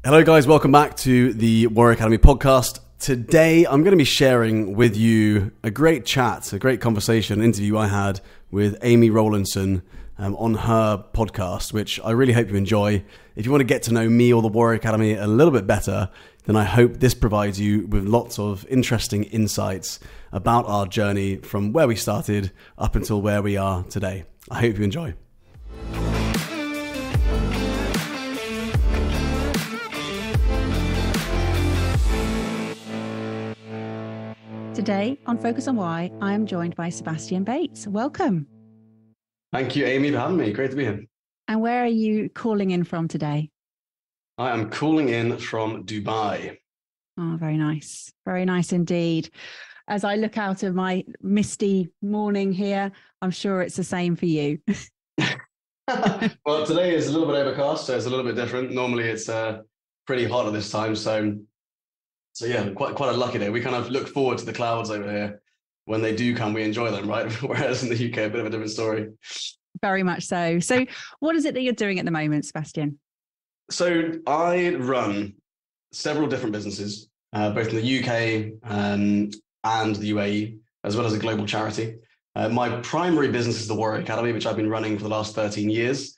Hello guys, welcome back to the Warrior Academy podcast. Today I'm going to be sharing with you a great chat, a great conversation, interview I had with Amy Rowlinson on her podcast, which I really hope you enjoy. If you want to get to know me or the Warrior Academy a little bit better, then I hope this provides you with lots of interesting insights about our journey from where we started up until where we are today. I hope you enjoy. Today on Focus on Why, I am joined by Sebastian Bates. Welcome. Thank you, Amy, for having me. Great to be here. And where are you calling in from today? I am calling in from Dubai. Oh, very nice. Very nice indeed. As I look out of my misty morning here, I'm sure it's the same for you. Well, today is a little bit overcast, so it's a little bit different. Normally it's pretty hot at this time, so yeah, quite a lucky day. We kind of look forward to the clouds over here. When they do come, we enjoy them, right? Whereas in the UK, a bit of a different story. Very much so. So what is it that you're doing at the moment, Sebastian? So I run several different businesses, both in the UK and the UAE, as well as a global charity. My primary business is the Warrior Academy, which I've been running for the last 13 years,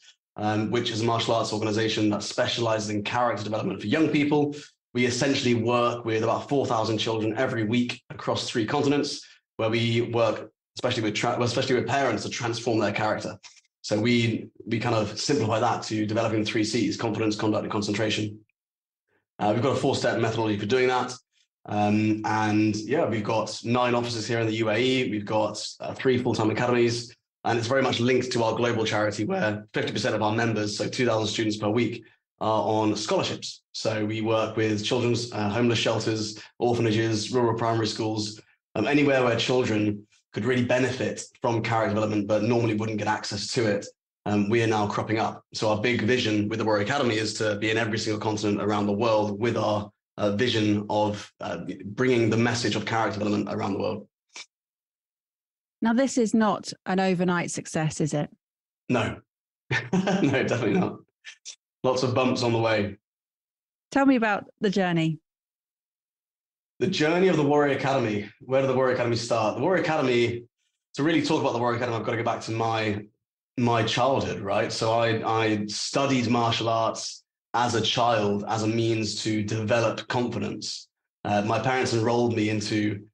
which is a martial arts organization that specializes in character development for young people. We essentially work with about 4,000 children every week across 3 continents, where we work especially with parents to transform their character. So we kind of simplify that to developing 3 C's: confidence, conduct, and concentration. We've got a 4-step methodology for doing that. And yeah, we've got 9 offices here in the UAE. We've got 3 full-time academies, and it's very much linked to our global charity, where 50% of our members, so 2,000 students per week, are on scholarships. So we work with children's homeless shelters, orphanages, rural primary schools, anywhere where children could really benefit from character development, but normally wouldn't get access to it. We are now cropping up. So our big vision with the Warrior Academy is to be in every single continent around the world with our vision of bringing the message of character development around the world. Now, this is not an overnight success, is it? No, no, definitely not. Lots of bumps on the way. Tell me about the journey. The journey of the Warrior Academy. Where did the Warrior Academy start? The Warrior Academy, to really talk about the Warrior Academy, I've got to go back to my childhood, right? So I studied martial arts as a child as a means to develop confidence. My parents enrolled me into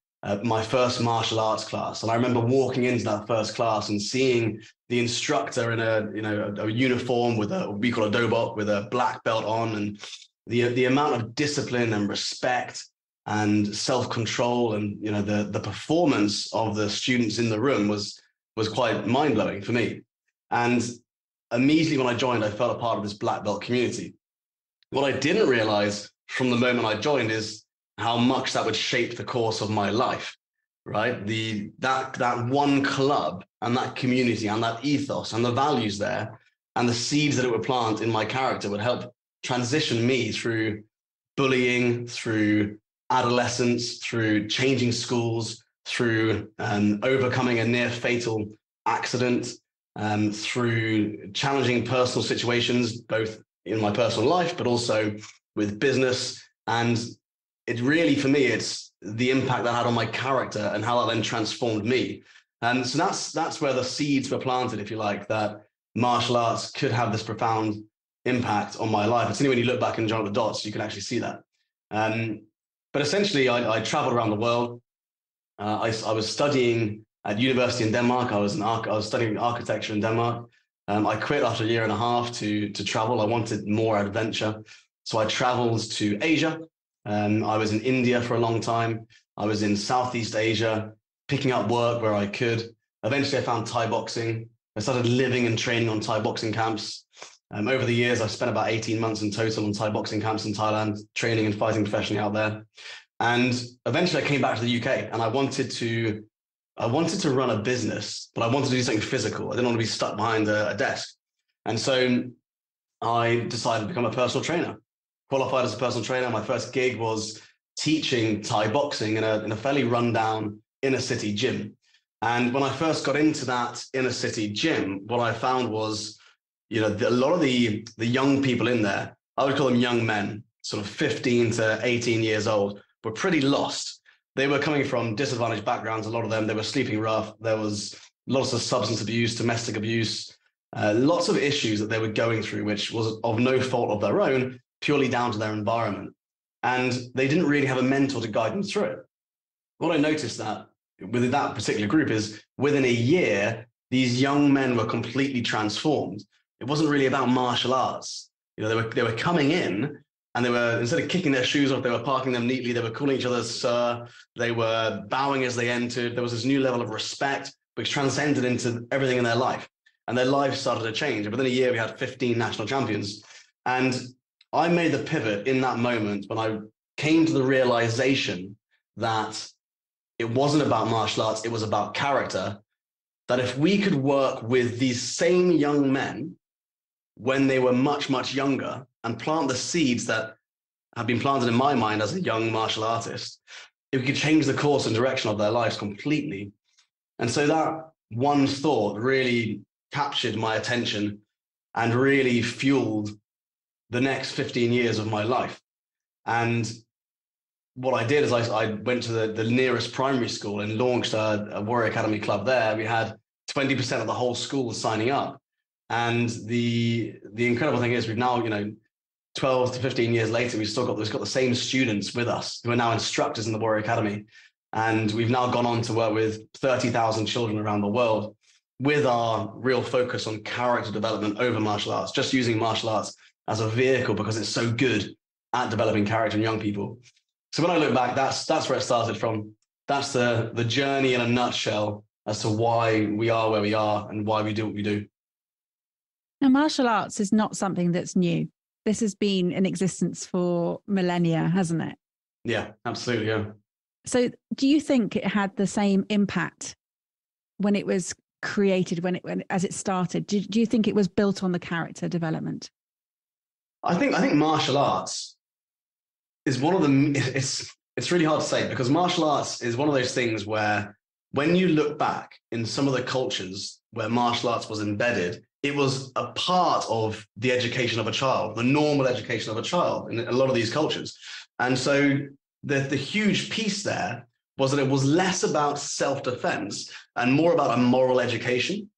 my first martial arts class. And I remember walking into that first class and seeing the instructor in a uniform with what we call a dobok, with a black belt on, and the amount of discipline and respect and self-control and the performance of the students in the room was quite mind-blowing for me. And immediately when I joined, I felt a part of this black belt community. What I didn't realize from the moment I joined is how much that would shape the course of my life, right? That one club and that community and that ethos and the values there and the seeds that it would plant in my character would help transition me through bullying, through adolescence, through changing schools, through overcoming a near fatal accident, through challenging personal situations, both in my personal life, but also with business. And it really, for me, it's the impact that had on my character and how that then transformed me. And so that's where the seeds were planted, if you like, that martial arts could have this profound impact on my life. It's only when you look back and join the dots, you can actually see that. But essentially, I traveled around the world. I was studying at university in Denmark. I was studying architecture in Denmark. I quit after a year and a half to travel. I wanted more adventure. So I traveled to Asia. I was in India for a long time. I was in Southeast Asia, picking up work where I could. Eventually, I found Thai boxing. I started living and training on Thai boxing camps. Over the years, I've spent about 18 months in total on Thai boxing camps in Thailand, training and fighting professionally out there. And eventually, I came back to the UK, and I wanted to run a business, but I wanted to do something physical. I didn't want to be stuck behind a desk. And so I decided to become a personal trainer. Qualified as a personal trainer. My first gig was teaching Thai boxing in a fairly rundown inner city gym. And when I first got into that inner city gym, what I found was, a lot of the young people in there, I would call them young men, sort of 15 to 18 years old were pretty lost. They were coming from disadvantaged backgrounds. A lot of them, they were sleeping rough. There was lots of substance abuse, domestic abuse, lots of issues that they were going through, which was of no fault of their own, purely down to their environment. And they didn't really have a mentor to guide them through it. What I noticed that with that particular group is within a year, these young men were completely transformed. It wasn't really about martial arts. They were coming in and they were, instead of kicking their shoes off, they were parking them neatly. They were calling each other sir. They were bowing as they entered. There was this new level of respect, which transcended into everything in their life. And their lives started to change. And within a year, we had 15 national champions. And I made the pivot in that moment when I came to the realization that it wasn't about martial arts, it was about character, that if we could work with these same young men when they were much, much younger and plant the seeds that have been planted in my mind as a young martial artist, if we could change the course and direction of their lives completely. And so that one thought really captured my attention and really fueled the next 15 years of my life. And what I did is I went to the nearest primary school and launched a Warrior Academy club there. We had 20% of the whole school signing up. And the incredible thing is we've now, 12 to 15 years later, we've got the same students with us who are now instructors in the Warrior Academy. And we've now gone on to work with 30,000 children around the world with our real focus on character development over martial arts, just using martial arts as a vehicle because it's so good at developing character in young people. So when I look back, that's where it started from. That's the journey in a nutshell as to why we are where we are and why we do what we do. Now, martial arts is not something that's new. This has been in existence for millennia, hasn't it? Yeah, absolutely. Yeah. So do you think it had the same impact when it was created, as it started? Do you think it was built on the character development? I think martial arts is one of the, it's really hard to say because martial arts is one of those things where when you look back in some of the cultures where martial arts was embedded, it was a part of the education of a child, the normal education of a child in a lot of these cultures. And so the huge piece there was that it was less about self-defense and more about a moral education.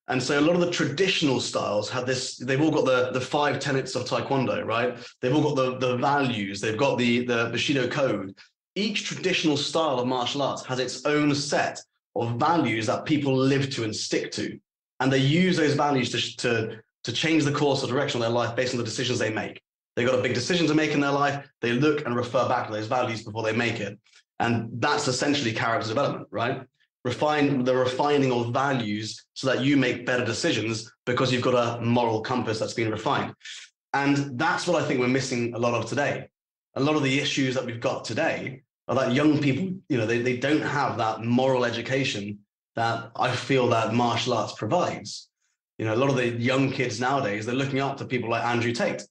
And so a lot of the traditional styles have this, they've all got the 5 tenets of Taekwondo, right? They've all got the values, they've got the Bushido code. Each traditional style of martial arts has its own set of values that people live to and stick to. And they use those values to change the course or direction of their life based on the decisions they make. They've got a big decision to make in their life. They look and refer back to those values before they make it. And that's essentially character development, right? The refining of values so that you make better decisions because you've got a moral compass that's been refined. And that's what I think we're missing a lot of today. A lot of the issues that we've got today are that young people, they don't have that moral education that I feel that martial arts provides. A lot of the young kids nowadays, they're looking up to people like Andrew Tate.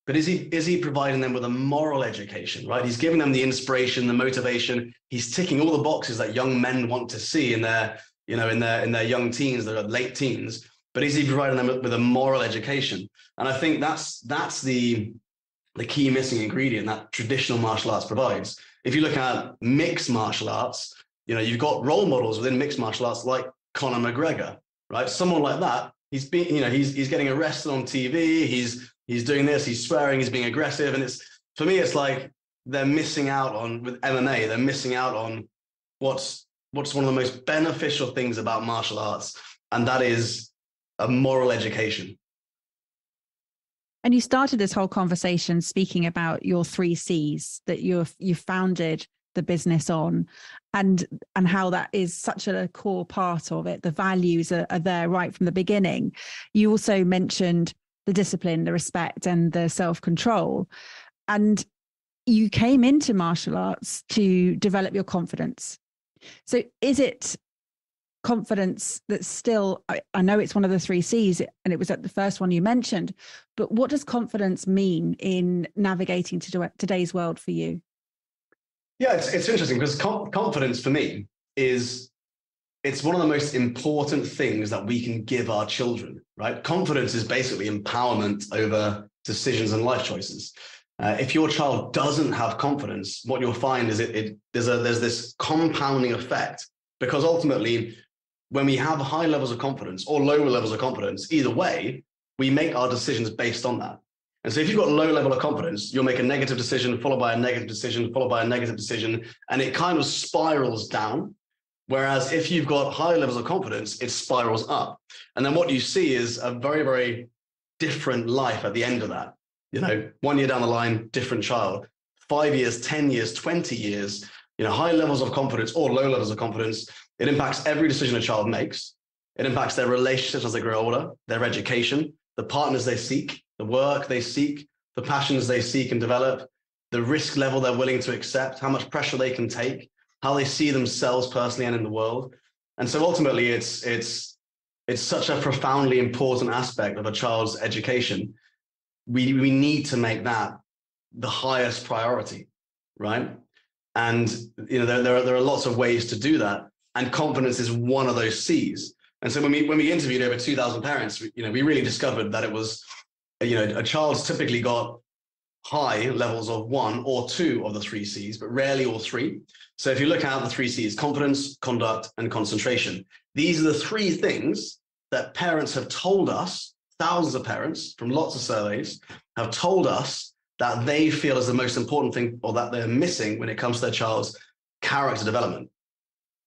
But is he providing them with a moral education, right? He's giving them the inspiration, the motivation. He's ticking all the boxes that young men want to see in their young teens, their late teens. But is he providing them with a moral education? And I think that's the key missing ingredient that traditional martial arts provides. If you look at mixed martial arts, you've got role models within mixed martial arts like Conor McGregor, right? Someone like that, he's getting arrested on TV. He's doing this, he's swearing, he's being aggressive. And for me, it's like they're missing out on, with MMA, they're missing out on what's one of the most beneficial things about martial arts. And that is a moral education. And you started this whole conversation speaking about your 3 C's that you founded the business on, and how that is such a core part of it. The values are there right from the beginning. You also mentioned the discipline, the respect, and the self-control. And you came into martial arts to develop your confidence. So is it confidence that's still, I know it's one of the 3 C's and it was at the first one you mentioned, but what does confidence mean in navigating today's world for you? Yeah, it's interesting because confidence for me it's one of the most important things that we can give our children, right? Confidence is basically empowerment over decisions and life choices. If your child doesn't have confidence, what you'll find is there's this compounding effect, because ultimately, when we have high levels of confidence or lower levels of confidence, either way, we make our decisions based on that. And so if you've got a low level of confidence, you'll make a negative decision, followed by a negative decision, followed by a negative decision, and it kind of spirals down. Whereas if you've got high levels of confidence, it spirals up. And then what you see is a very, very different life at the end of that. 1 year down the line, different child. 5 years, 10 years, 20 years, high levels of confidence or low levels of confidence. It impacts every decision a child makes. It impacts their relationships as they grow older, their education, the partners they seek, the work they seek, the passions they seek and develop, the risk level they're willing to accept, how much pressure they can take, how they see themselves personally and in the world. And so ultimately, it's such a profoundly important aspect of a child's education. We need to make that the highest priority, right? And there are lots of ways to do that, and confidence is one of those C's. And so when we interviewed over 2,000 parents, we really discovered that it was, a child's typically got high levels of 1 or 2 of the 3 C's, but rarely all 3. So if you look at the 3 C's, confidence, conduct, and concentration, these are the 3 things that parents have told us, thousands of parents from lots of surveys have told us that they feel is the most important thing, or that they're missing when it comes to their child's character development.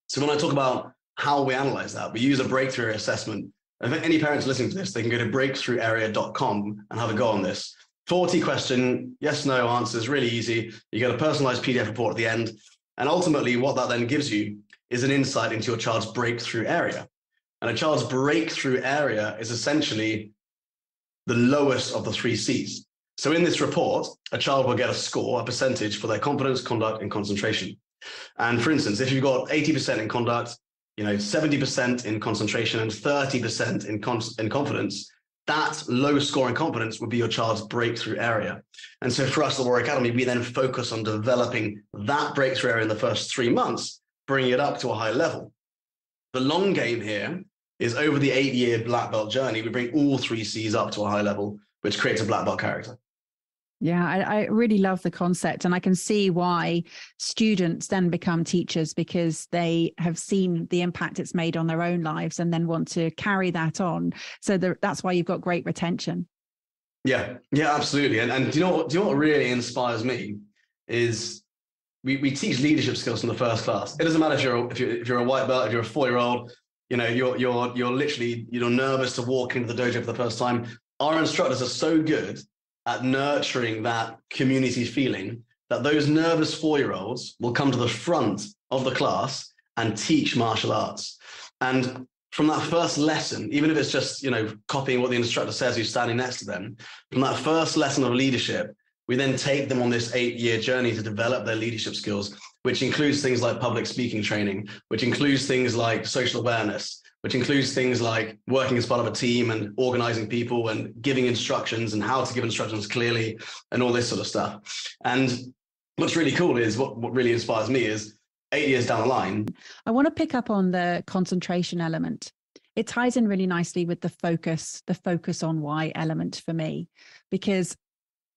So when I talk about how we analyze that, we use a breakthrough area assessment. And if any parents listening to this, they can go to breakthrougharea.com and have a go on this. 40-question, yes, no answers, really easy. You get a personalized PDF report at the end. And ultimately, what that then gives you is an insight into your child's breakthrough area. And a child's breakthrough area is essentially the lowest of the 3 C's. So in this report, a child will get a score, a percentage for their confidence, conduct, and concentration. And for instance, if you've got 80% in conduct, 70% in concentration, and 30% in confidence, that low score in confidence would be your child's breakthrough area. And so for us at Warrior Academy, we then focus on developing that breakthrough area in the first 3 months, bringing it up to a high level. The long game here is over the 8-year black belt journey, we bring all 3 C's up to a high level, which creates a black belt character. Yeah, I really love the concept, and I can see why students then become teachers, because they have seen the impact it's made on their own lives and then want to carry that on. So that's why you've got great retention. Yeah, absolutely. And do you know what really inspires me is we teach leadership skills from the first class. It doesn't matter if you're a white belt, if you're a 4-year-old, you're literally nervous to walk into the dojo for the first time. Our instructors are so good at nurturing that community feeling that those nervous 4-year-olds will come to the front of the class and teach martial arts. And from that first lesson, even if it's just, copying what the instructor says who's standing next to them, from that first lesson of leadership, we then take them on this 8-year journey to develop their leadership skills, which includes things like public speaking training, which includes things like social awareness, which includes things like working as part of a team and organizing people and giving instructions and how to give instructions clearly and all this sort of stuff. And what's really cool is what really inspires me is 8 years down the line. I want to pick up on the concentration element. It ties in really nicely with the focus on why element for me, because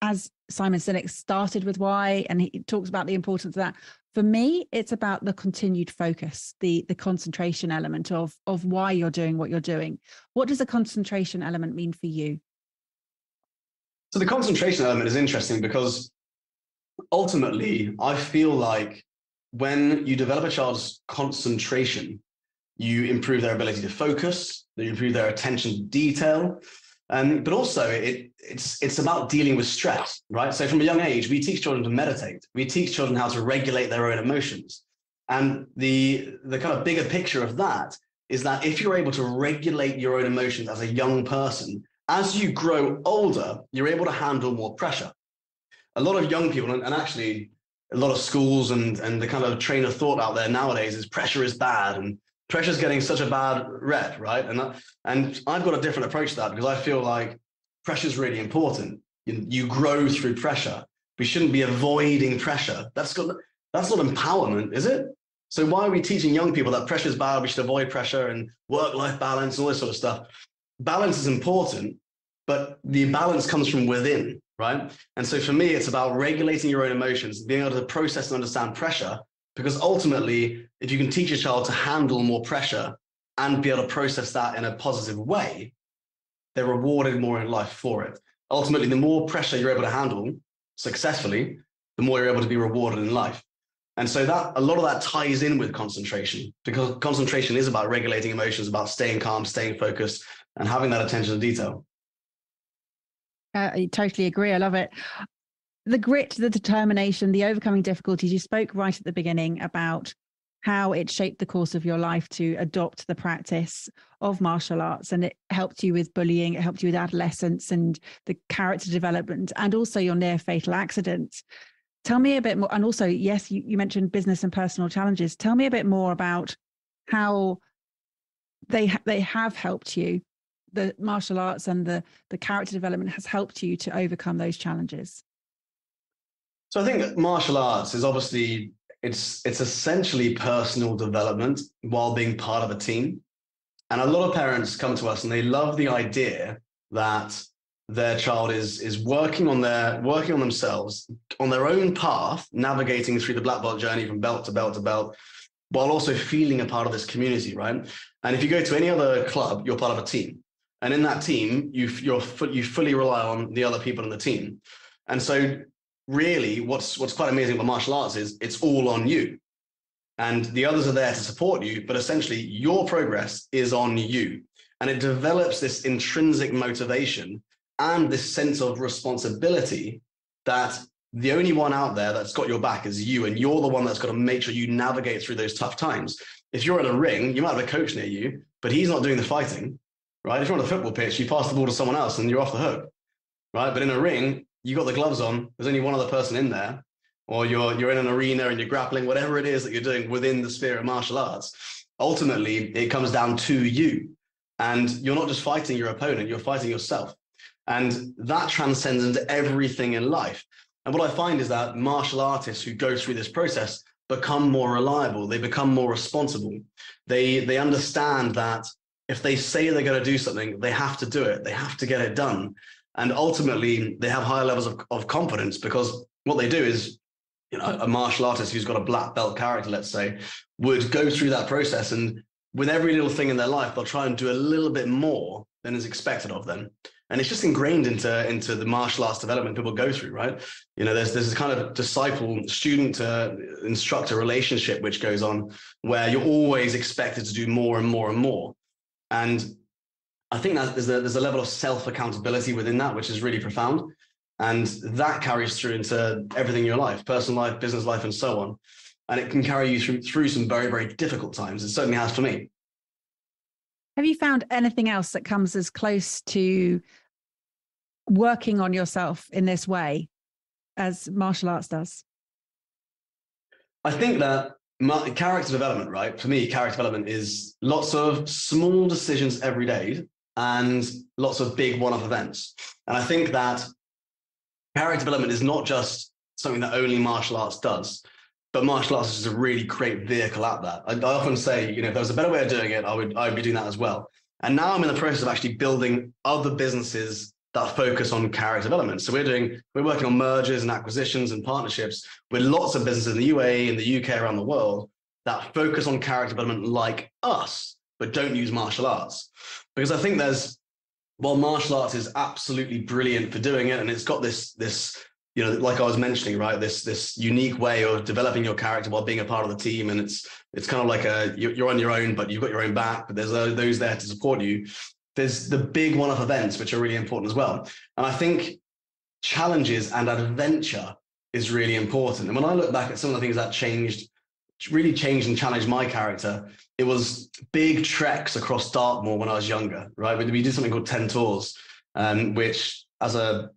as Simon Sinek started with why, and he talks about the importance of that. For me, it's about the continued focus, the concentration element of why you're doing what you're doing. What does the concentration element mean for you? So the concentration element is interesting because ultimately, I feel like when you develop a child's concentration, you improve their ability to focus, you improve their attention to detail. But also it's about dealing with stress, right? So from a young age, we teach children to meditate. We teach children how to regulate their own emotions. And the kind of bigger picture of that is that if you're able to regulate your own emotions as a young person, as you grow older, you're able to handle more pressure. A lot of young people, and actually a lot of schools and the kind of train of thought out there nowadays is pressure is bad, and pressure is getting such a bad rep, right? And I've got a different approach to that because I feel like pressure is really important. You grow through pressure. We shouldn't be avoiding pressure. That's not empowerment, is it? So why are we teaching young people that pressure is bad, we should avoid pressure, and work-life balance and all this sort of stuff? Balance is important, but the balance comes from within. right? And so for me, it's about regulating your own emotions, being able to process and understand pressure, because ultimately, if you can teach a child to handle more pressure and be able to process that in a positive way, they're rewarded more in life for it. Ultimately, the more pressure you're able to handle successfully, the more you're able to be rewarded in life. And so that a lot of that ties in with concentration, because concentration is about regulating emotions, about staying calm, staying focused, and having that attention to detail. I totally agree. I love it. The grit, the determination, the overcoming difficulties. You spoke right at the beginning about how it shaped the course of your life to adopt the practice of martial arts, and it helped you with bullying, it helped you with adolescence and the character development, and also your near fatal accident. Tell me a bit more. And also, yes, you mentioned business and personal challenges. Tell me a bit more about how they have helped you. The martial arts and the character development has helped you to overcome those challenges. So I think martial arts is obviously, it's essentially personal development while being part of a team. And a lot of parents come to us and they love the idea that their child is working on themselves on their own path, navigating through the black belt journey from belt to belt to belt, while also feeling a part of this community, right? And if you go to any other club, you're part of a team. And in that team, you fully rely on the other people in the team. And so really what's quite amazing about martial arts is it's all on you. And the others are there to support you, but essentially your progress is on you. And it develops this intrinsic motivation and this sense of responsibility that the only one out there that's got your back is you, and you're the one that's got to make sure you navigate through those tough times. If you're in a ring, you might have a coach near you, but he's not doing the fighting, right? If you're on a football pitch, you pass the ball to someone else and you're off the hook, right? But in a ring, you got the gloves on, there's only one other person in there, or you're in an arena and you're grappling, whatever it is that you're doing within the sphere of martial arts. Ultimately, it comes down to you. And you're not just fighting your opponent, you're fighting yourself. And that transcends into everything in life. And what I find is that martial artists who go through this process become more reliable, they become more responsible. They understand that if they say they're going to do something, they have to do it, they have to get it done. And ultimately, they have higher levels of confidence, because what they do is, you know, a martial artist who's got a black belt character, let's say, would go through that process, and with every little thing in their life, they'll try and do a little bit more than is expected of them. And it's just ingrained into the martial arts development people go through, right? You know, there's this kind of disciple, student to instructor relationship which goes on, where you're always expected to do more and more and more. And I think that there's a level of self-accountability within that, which is really profound. And that carries through into everything in your life, personal life, business life, and so on. And it can carry you through some very, very difficult times. It certainly has for me. Have you found anything else that comes as close to working on yourself in this way as martial arts does? I think that character development, right? For me, character development is lots of small decisions every day and lots of big one-off events. And I think that character development is not just something that only martial arts does, but martial arts is a really great vehicle at that. I often say, you know, if there was a better way of doing it, I'd be doing that as well. And now I'm in the process of actually building other businesses that focus on character development. So we're working on mergers and acquisitions and partnerships with lots of businesses in the UAE, in the UK, around the world that focus on character development like us, but don't use martial arts. Because I think while martial arts is absolutely brilliant for doing it, and it's got this, you know, like I was mentioning, right, this unique way of developing your character while being a part of the team. And it's kind of like you're on your own, but you've got your own back, but there's those there to support you. There's the big one-off events, which are really important as well. And I think challenges and adventure is really important. And when I look back at some of the things that really changed and challenged my character, it was big treks across Dartmoor when I was younger, right? We did something called 10 Tours, which as a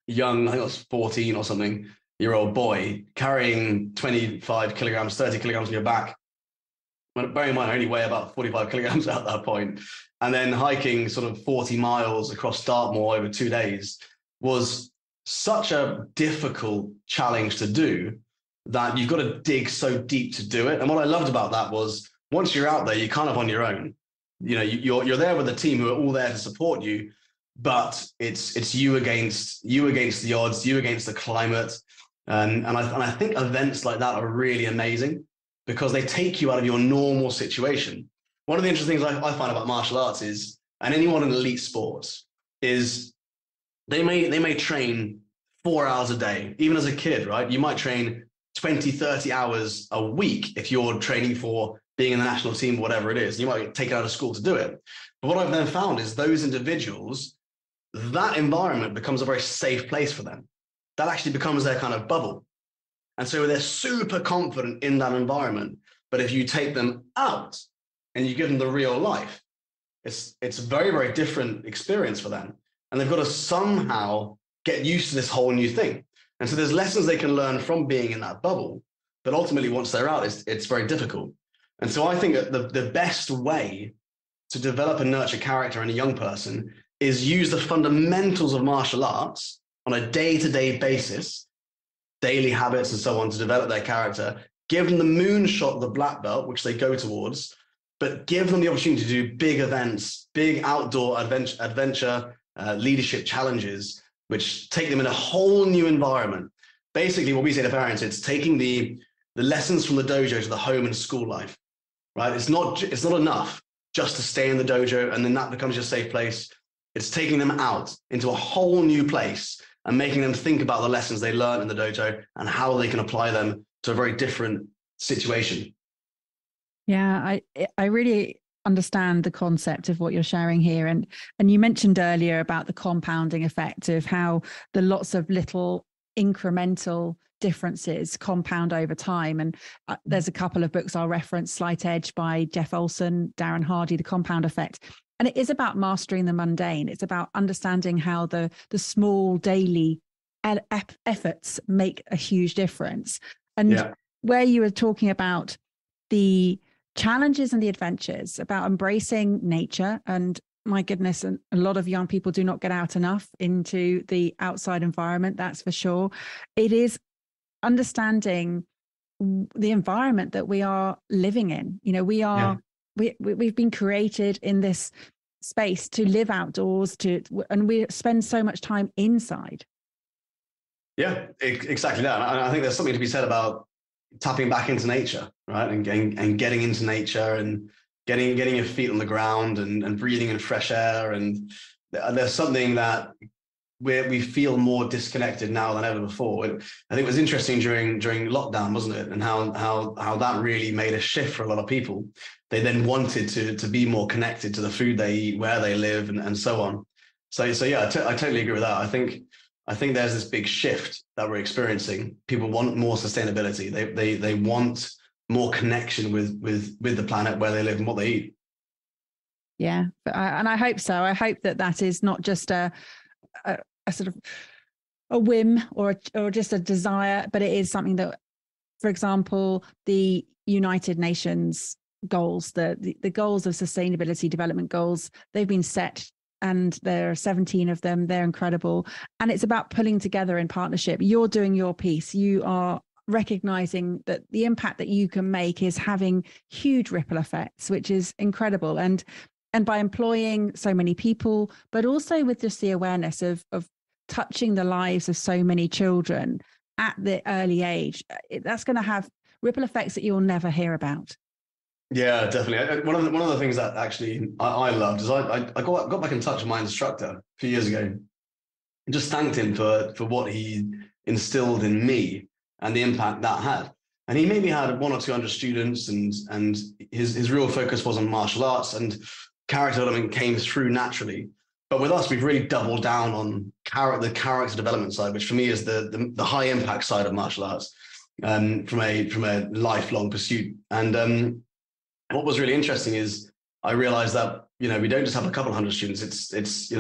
young, I think I was 14 or something, year old boy, carrying 25 kilograms, 30 kilograms on your back, bearing in mind I only weigh about 45 kilograms at that point, and then hiking sort of 40 miles across Dartmoor over 2 days was such a difficult challenge to do that you've got to dig so deep to do it. And what I loved about that was once you're out there, you're kind of on your own. You know, you're there with a team who are all there to support you, but it's you against the odds, you against the climate. And I think events like that are really amazing because they take you out of your normal situation. One of the interesting things I find about martial arts is, and anyone in elite sports, is they may train 4 hours a day, even as a kid, right? You might train 20, 30 hours a week if you're training for being in the national team, whatever it is. You might get taken out of school to do it. But what I've then found is those individuals, that environment becomes a very safe place for them. That actually becomes their kind of bubble. And so they're super confident in that environment. But if you take them out and you give them the real life, it's a very, very different experience for them. And they've got to somehow get used to this whole new thing. And so there's lessons they can learn from being in that bubble. But ultimately, once they're out, it's very difficult. And so I think that the best way to develop and nurture character in a young person is use the fundamentals of martial arts on a day-to-day basis, daily habits and so on, to develop their character, give them the moonshot, the black belt, which they go towards, but give them the opportunity to do big events, big outdoor adventure leadership challenges, which take them in a whole new environment. Basically, what we say to parents, it's taking the lessons from the dojo to the home and school life, right? It's not enough just to stay in the dojo and then that becomes your safe place. It's taking them out into a whole new place and making them think about the lessons they learned in the dojo and how they can apply them to a very different situation. Yeah, I really understand the concept of what you're sharing here. And you mentioned earlier about the compounding effect of how the lots of little incremental differences compound over time. And there's a couple of books I'll reference, Slight Edge by Jeff Olson, Darren Hardy, The Compound Effect. And it is about mastering the mundane. It's about understanding how the small daily efforts make a huge difference. And where you were talking about the challenges and the adventures, about embracing nature, and my goodness, and a lot of young people do not get out enough into the outside environment, that's for sure. It is understanding the environment that we are living in. You know, we've been created in this space to live outdoors, and we spend so much time inside. Yeah, exactly that. And I think there's something to be said about tapping back into nature, right? And getting into nature and getting your feet on the ground and breathing in fresh air. And there's something that we feel more disconnected now than ever before. I think it was interesting during lockdown, wasn't it? And how that really made a shift for a lot of people. They then wanted to be more connected to the food they eat, where they live, and so on. So yeah, I totally agree with that. I think there's this big shift that we're experiencing. People want more sustainability. They want more connection with the planet, where they live and what they eat. Yeah, and I hope so. I hope that is not just a sort of a whim or just a desire, but it is something that, for example, the United Nations goals, the goals of sustainability development goals, they've been set. And there are 17 of them. They're incredible. And it's about pulling together in partnership. You're doing your piece. You are recognizing that the impact that you can make is having huge ripple effects, which is incredible. And by employing so many people, but also with just the awareness of touching the lives of so many children at the early age, that's going to have ripple effects that you'll never hear about. Yeah, definitely. One of the things that actually I loved is I got back in touch with my instructor a few years ago and just thanked him for what he instilled in me and the impact that had. And he maybe had 100 or 200 students, and his real focus was on martial arts, and character development came through naturally. But with us, we've really doubled down on the character development side, which for me is the high impact side of martial arts, from a lifelong pursuit. And what was really interesting is I realized that, we don't just have a couple hundred students. It's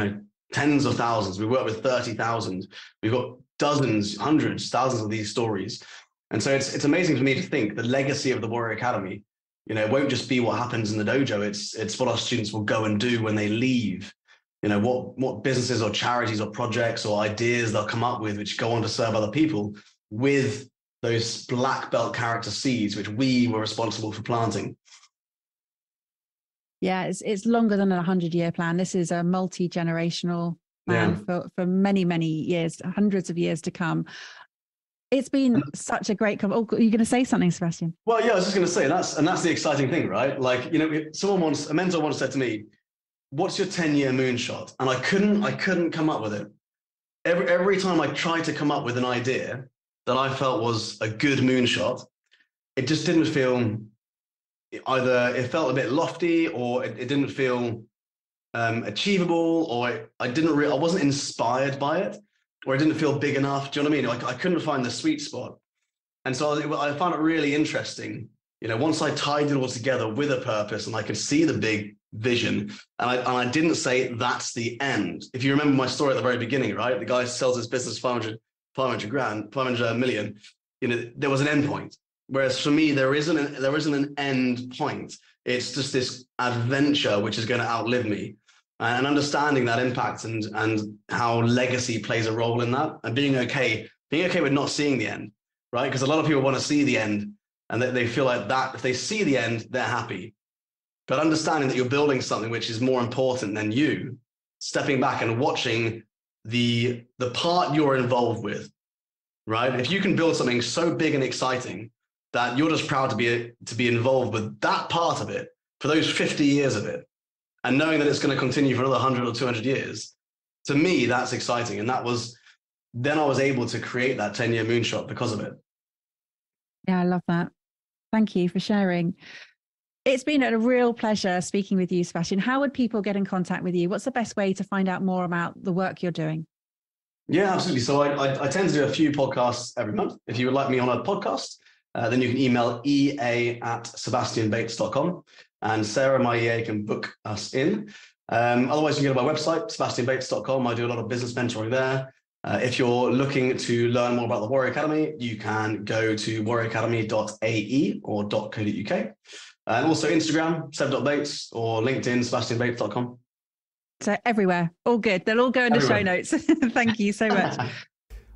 tens of thousands. We work with 30,000. We've got dozens, hundreds, thousands of these stories. And so it's amazing for me to think the legacy of the Warrior Academy, it won't just be what happens in the dojo. It's what our students will go and do when they leave. What businesses or charities or projects or ideas they'll come up with, which go on to serve other people with those black belt character seeds, which we were responsible for planting. Yeah, it's longer than a 100-year plan. This is a multi-generational man for many, many years, hundreds of years to come. It's been such a great. Oh, you're going to say something, Sebastian? Well, yeah, I was just going to say that's the exciting thing, right? Like, you know, a mentor once said to me, "What's your 10-year moonshot?" And I couldn't come up with it. Every time I tried to come up with an idea that I felt was a good moonshot, it just didn't feel, either it felt a bit lofty, or it didn't feel achievable, or I wasn't inspired by it, or it didn't feel big enough. Do you know what I mean? Like, I couldn't find the sweet spot. And so I found it really interesting. You know, once I tied it all together with a purpose and I could see the big vision, and I didn't say that's the end. If you remember my story at the very beginning, right? The guy sells his business 500 million. You know, there was an end point. Whereas for me, there isn't an end point. It's just this adventure which is going to outlive me. And understanding that impact and how legacy plays a role in that, and being okay with not seeing the end, right? Because a lot of people want to see the end, and they feel like that if they see the end, they're happy. But understanding that you're building something which is more important than you, stepping back and watching the part you're involved with, right? If you can build something so big and exciting that you're just proud to be involved with that part of it for those 50 years of it, and knowing that it's going to continue for another 100 or 200 years, to me, that's exciting. And then I was able to create that 10-year moonshot because of it. Yeah, I love that. Thank you for sharing. It's been a real pleasure speaking with you, Sebastian. How would people get in contact with you? What's the best way to find out more about the work you're doing? Yeah, absolutely. So I tend to do a few podcasts every month. If you would like me on a podcast, then you can email ea@sebastianbates.com. And Sarah, my EA, can book us in. Otherwise, you can go to my website, sebastianbates.com. I do a lot of business mentoring there. If you're looking to learn more about the Warrior Academy, you can go to warrioracademy.ae or .co.uk. And also Instagram, seb.bates, or LinkedIn, sebastianbates.com. So everywhere, all good. They'll all go in the show notes. Thank you so much.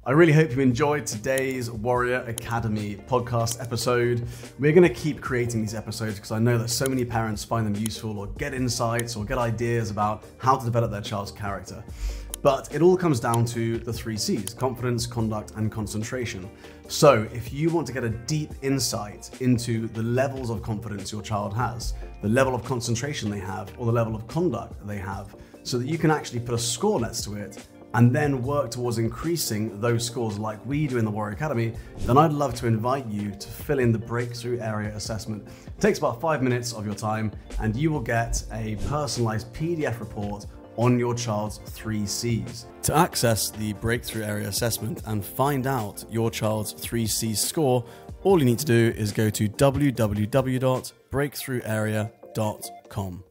I really hope you enjoyed today's Warrior Academy podcast episode. We're going to keep creating these episodes because I know that so many parents find them useful, or get insights or get ideas about how to develop their child's character. But it all comes down to the 3 C's: confidence, conduct, and concentration. So if you want to get a deep insight into the levels of confidence your child has, the level of concentration they have, or the level of conduct they have, so that you can actually put a score next to it and then work towards increasing those scores like we do in the Warrior Academy, then I'd love to invite you to fill in the Breakthrough Area Assessment. It takes about 5 minutes of your time, and you will get a personalized PDF report on your child's 3 C's. To access the Breakthrough Area Assessment and find out your child's 3 C's score, all you need to do is go to www.breakthrougharea.com.